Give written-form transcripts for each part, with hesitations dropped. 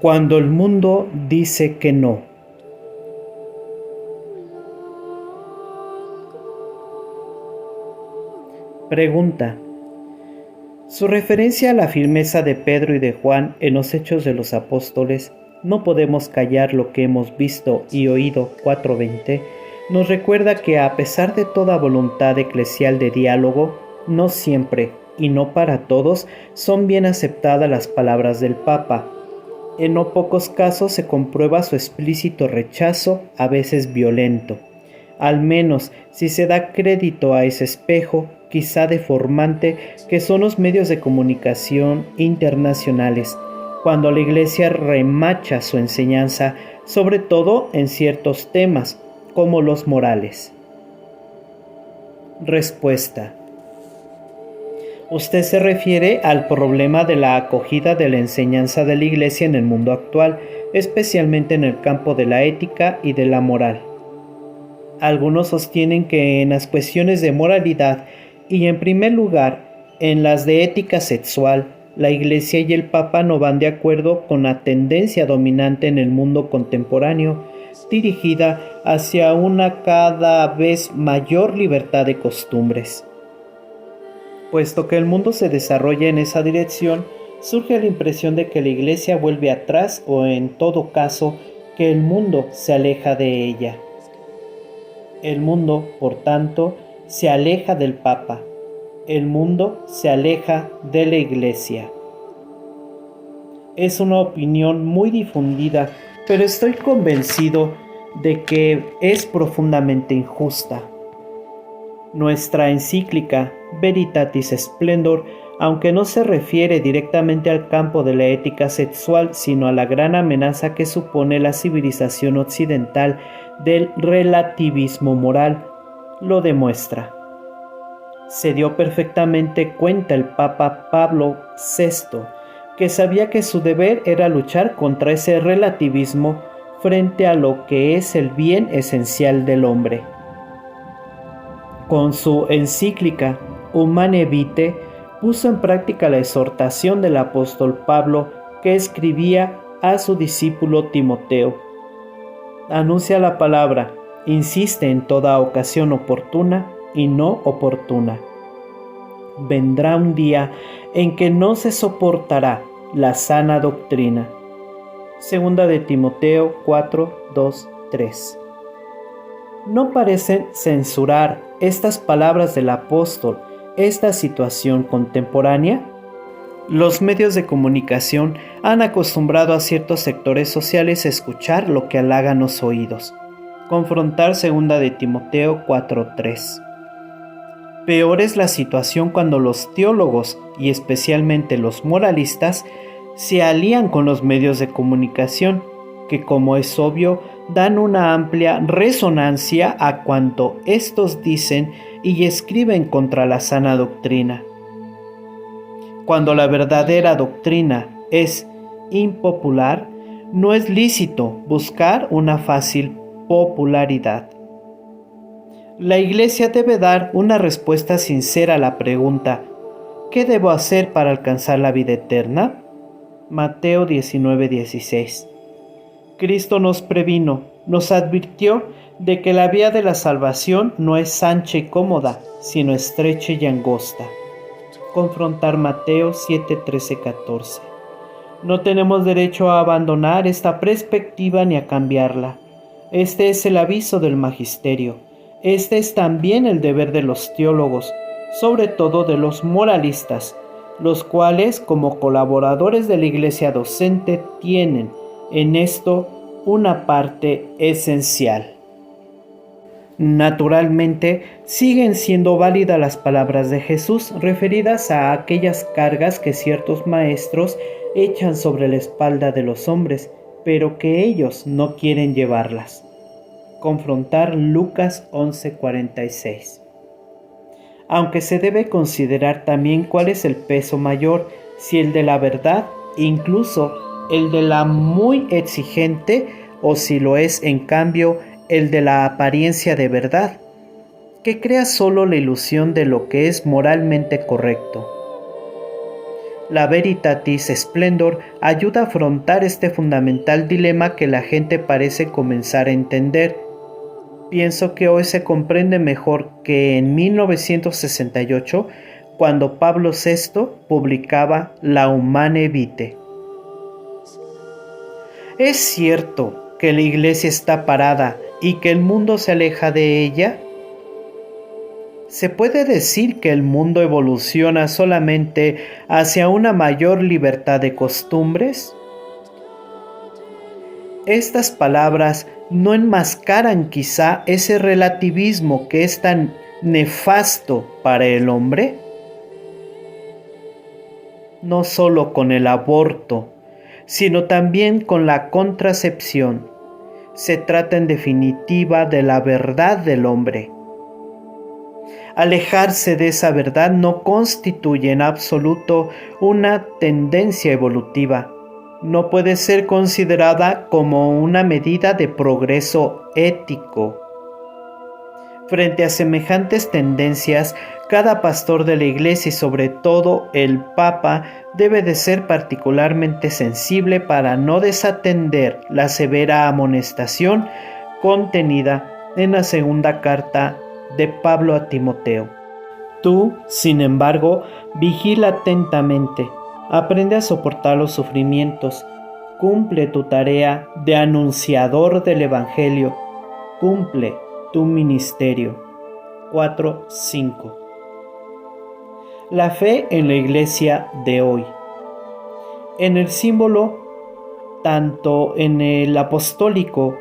Cuando el mundo dice que no. Pregunta. Su referencia a la firmeza de Pedro y de Juan en los Hechos de los Apóstoles, no podemos callar lo que hemos visto y oído 4:20, nos recuerda que a pesar de toda voluntad eclesial de diálogo, no siempre y no para todos son bien aceptadas las palabras del Papa. En no pocos casos se comprueba su explícito rechazo, a veces violento. Al menos si se da crédito a ese espejo, quizá deformante, que son los medios de comunicación internacionales, cuando la Iglesia remacha su enseñanza, sobre todo en ciertos temas, como los morales. Respuesta. Usted se refiere al problema de la acogida de la enseñanza de la Iglesia en el mundo actual, especialmente en el campo de la ética y de la moral. Algunos sostienen que en las cuestiones de moralidad y en primer lugar en las de ética sexual, la Iglesia y el Papa no van de acuerdo con la tendencia dominante en el mundo contemporáneo, dirigida hacia una cada vez mayor libertad de costumbres. Puesto que el mundo se desarrolla en esa dirección, surge la impresión de que la Iglesia vuelve atrás o, en todo caso, que el mundo se aleja de ella. El mundo, por tanto, se aleja del Papa. El mundo se aleja de la Iglesia. Es una opinión muy difundida, pero estoy convencido de que es profundamente injusta. Nuestra encíclica Veritatis Splendor, aunque no se refiere directamente al campo de la ética sexual, sino a la gran amenaza que supone la civilización occidental del relativismo moral, lo demuestra. Se dio perfectamente cuenta el Papa Pablo VI, que sabía que su deber era luchar contra ese relativismo frente a lo que es el bien esencial del hombre. Con su encíclica Humane Vitae puso en práctica la exhortación del apóstol Pablo que escribía a su discípulo Timoteo. Anuncia la palabra, insiste en toda ocasión oportuna y no oportuna. Vendrá un día en que no se soportará la sana doctrina. Segunda de Timoteo 4, 2, 3. No parecen censurar estas palabras del apóstol esta situación contemporánea. Los medios de comunicación han acostumbrado a ciertos sectores sociales a escuchar lo que halaga los oídos. Confrontar 2 de Timoteo 4:3. Peor es la situación cuando los teólogos, y especialmente los moralistas, se alían con los medios de comunicación, que, como es obvio, dan una amplia resonancia a cuanto estos dicen y escriben contra la sana doctrina. Cuando la verdadera doctrina es impopular, no es lícito buscar una fácil popularidad. La Iglesia debe dar una respuesta sincera a la pregunta: ¿qué debo hacer para alcanzar la vida eterna? Mateo 19:16. Cristo nos previno, nos advirtió de que la vía de la salvación no es ancha y cómoda, sino estrecha y angosta. Confrontar Mateo 7, 13, 14. No tenemos derecho a abandonar esta perspectiva ni a cambiarla. Este es el aviso del magisterio. Este es también el deber de los teólogos, sobre todo de los moralistas, los cuales, como colaboradores de la Iglesia docente, tienen en esto una parte esencial. Naturalmente, siguen siendo válidas las palabras de Jesús referidas a aquellas cargas que ciertos maestros echan sobre la espalda de los hombres, pero que ellos no quieren llevarlas. Confrontar Lucas 11:46. Aunque se debe considerar también cuál es el peso mayor, si el de la verdad, incluso el de la muy exigente, o si lo es en cambio el de la apariencia de verdad, que crea solo la ilusión de lo que es moralmente correcto. La Veritatis Splendor ayuda a afrontar este fundamental dilema que la gente parece comenzar a entender. Pienso que hoy se comprende mejor que en 1968, cuando Pablo VI publicaba la Humane Vitae. ¿Es cierto que la Iglesia está parada y que el mundo se aleja de ella? ¿Se puede decir que el mundo evoluciona solamente hacia una mayor libertad de costumbres? Estas palabras no enmascaran quizá ese relativismo que es tan nefasto para el hombre. No solo con el aborto, sino también con la contracepción. Se trata en definitiva de la verdad del hombre. Alejarse de esa verdad no constituye en absoluto una tendencia evolutiva. No puede ser considerada como una medida de progreso ético. Frente a semejantes tendencias, cada pastor de la Iglesia y sobre todo el Papa debe de ser particularmente sensible para no desatender la severa amonestación contenida en la segunda carta de Pablo a Timoteo. Tú, sin embargo, vigila atentamente, aprende a soportar los sufrimientos, cumple tu tarea de anunciador del Evangelio, cumple tu ministerio. 4:5. La fe en la Iglesia de hoy. En el símbolo, tanto en el apostólico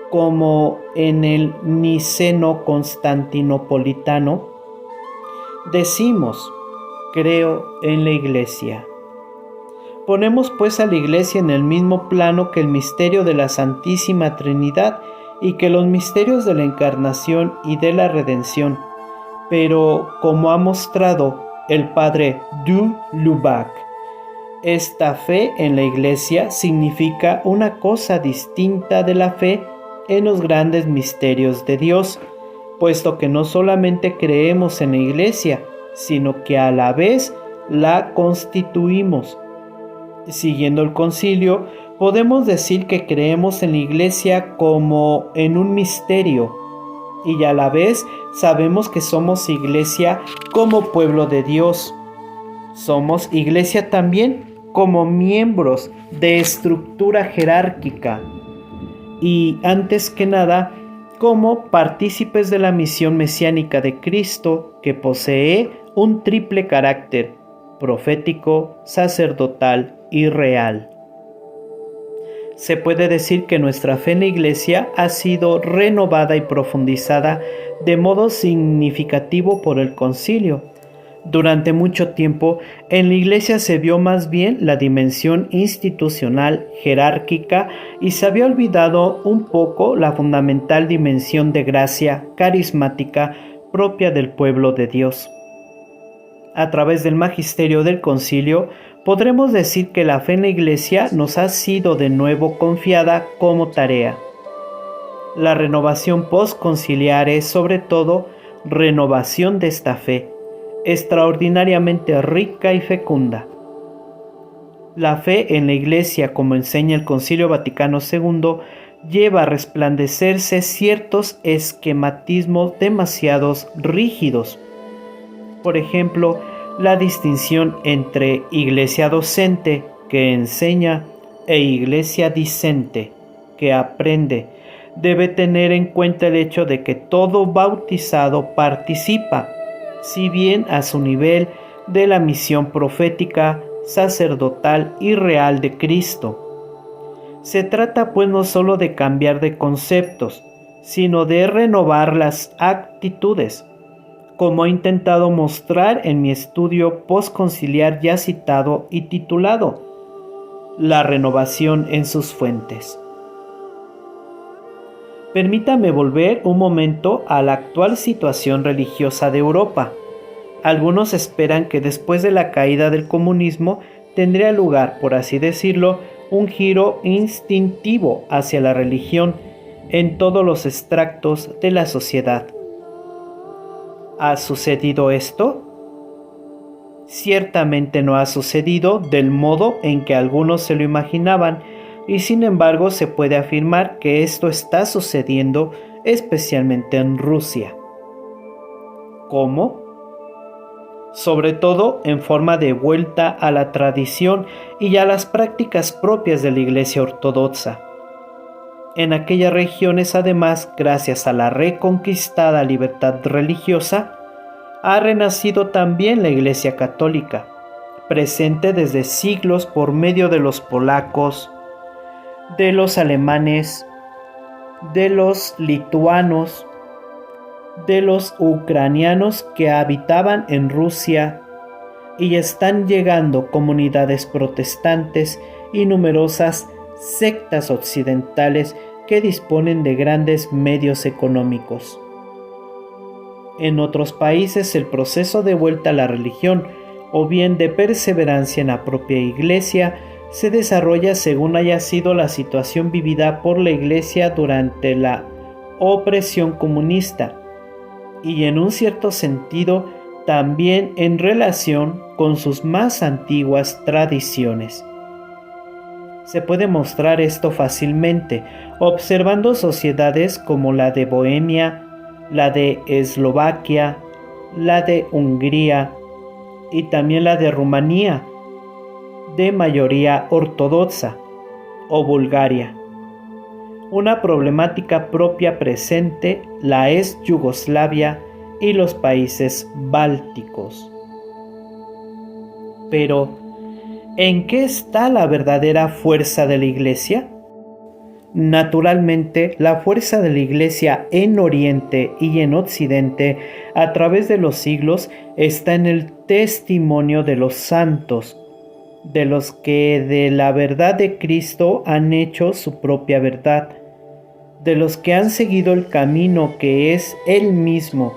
como en el niceno-constantinopolitano, decimos: creo en la Iglesia. Ponemos pues a la Iglesia en el mismo plano que el misterio de la Santísima Trinidad y que los misterios de la Encarnación y de la Redención, pero como ha mostrado el padre du Lubac, esta fe en la Iglesia significa una cosa distinta de la fe en los grandes misterios de Dios, puesto que no solamente creemos en la Iglesia, sino que a la vez la constituimos. Siguiendo el concilio, podemos decir que creemos en la Iglesia como en un misterio, y a la vez sabemos que somos Iglesia como pueblo de Dios. Somos Iglesia también como miembros de estructura jerárquica y, antes que nada, como partícipes de la misión mesiánica de Cristo, que posee un triple carácter: profético, sacerdotal y real. Se puede decir que nuestra fe en la Iglesia ha sido renovada y profundizada de modo significativo por el concilio. Durante mucho tiempo, en la Iglesia se vio más bien la dimensión institucional, jerárquica, y se había olvidado un poco la fundamental dimensión de gracia carismática propia del pueblo de Dios. A través del magisterio del concilio, podremos decir que la fe en la Iglesia nos ha sido de nuevo confiada como tarea. La renovación postconciliar es, sobre todo, renovación de esta fe, extraordinariamente rica y fecunda. La fe en la Iglesia, como enseña el Concilio Vaticano II, lleva a resplandecerse ciertos esquematismos demasiados rígidos. Por ejemplo, la distinción entre Iglesia docente, que enseña, e Iglesia discente, que aprende, debe tener en cuenta el hecho de que todo bautizado participa, si bien a su nivel, de la misión profética, sacerdotal y real de Cristo. Se trata pues no solo de cambiar de conceptos, sino de renovar las actitudes, como he intentado mostrar en mi estudio postconciliar ya citado y titulado La renovación en sus fuentes. Permítame volver un momento a la actual situación religiosa de Europa. Algunos esperan que después de la caída del comunismo tendría lugar, por así decirlo, un giro instintivo hacia la religión en todos los extractos de la sociedad. ¿Ha sucedido esto? Ciertamente no ha sucedido del modo en que algunos se lo imaginaban, y sin embargo se puede afirmar que esto está sucediendo especialmente en Rusia. ¿Cómo? Sobre todo en forma de vuelta a la tradición y a las prácticas propias de la Iglesia Ortodoxa. En aquellas regiones, además, gracias a la reconquistada libertad religiosa, ha renacido también la Iglesia Católica, presente desde siglos por medio de los polacos, de los alemanes, de los lituanos, de los ucranianos que habitaban en Rusia, y están llegando comunidades protestantes y numerosas sectas occidentales que disponen de grandes medios económicos. En otros países el proceso de vuelta a la religión o bien de perseverancia en la propia Iglesia se desarrolla según haya sido la situación vivida por la Iglesia durante la opresión comunista y en un cierto sentido también en relación con sus más antiguas tradiciones. Se puede mostrar esto fácilmente observando sociedades como la de Bohemia, la de Eslovaquia, la de Hungría y también la de Rumanía, de mayoría ortodoxa, o Bulgaria. Una problemática propia presente la es Yugoslavia y los países bálticos. Pero, ¿en qué está la verdadera fuerza de la Iglesia? Naturalmente, la fuerza de la Iglesia en Oriente y en Occidente a través de los siglos está en el testimonio de los santos, de los que de la verdad de Cristo han hecho su propia verdad, de los que han seguido el camino que es Él mismo,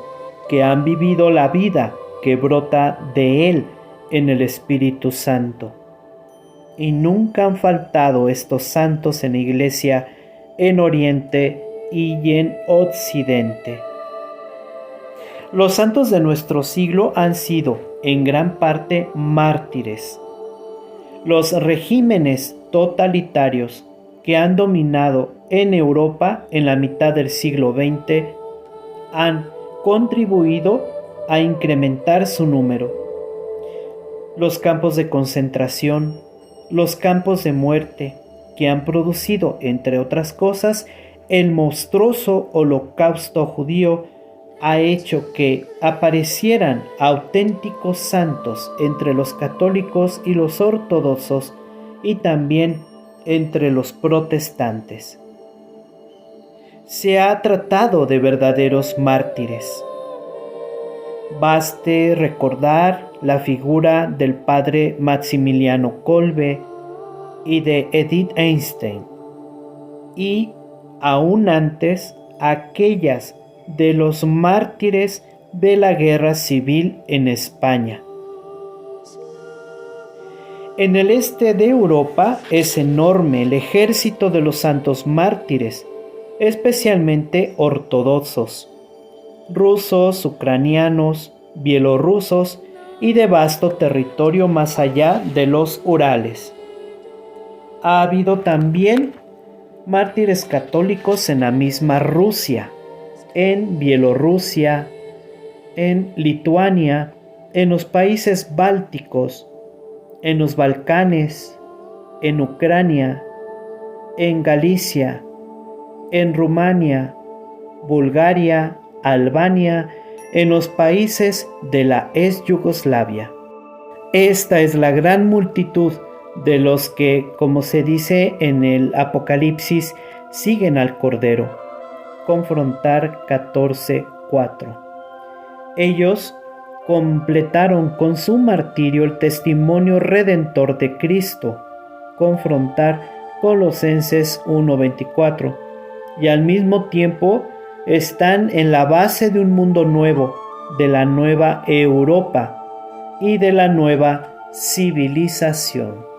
que han vivido la vida que brota de Él en el Espíritu Santo. Y nunca han faltado estos santos en la Iglesia en Oriente y en Occidente. Los santos de nuestro siglo han sido, en gran parte, mártires. Los regímenes totalitarios que han dominado en Europa en la mitad del siglo XX han contribuido a incrementar su número. Los campos de concentración, los campos de muerte, que han producido, entre otras cosas, el monstruoso holocausto judío, ha hecho que aparecieran auténticos santos entre los católicos y los ortodoxos y también entre los protestantes. Se ha tratado de verdaderos mártires. Baste recordar la figura del padre Maximiliano Kolbe y de Edith Einstein, y aún antes aquellas de los mártires de la guerra civil en España. En el este de Europa es enorme el ejército de los santos mártires, especialmente ortodoxos, rusos, ucranianos, bielorrusos y de vasto territorio más allá de los Urales. Ha habido también mártires católicos en la misma Rusia, en Bielorrusia, en Lituania, en los países bálticos, en los Balcanes, en Ucrania, en Galicia, en Rumania, Bulgaria, Albania, en los países de la ex Yugoslavia. Esta es la gran multitud de los que, como se dice en el Apocalipsis, siguen al Cordero. Confrontar 14:4. Ellos completaron con su martirio el testimonio redentor de Cristo. Confrontar Colosenses 1:24. Y al mismo tiempo están en la base de un mundo nuevo, de la nueva Europa y de la nueva civilización.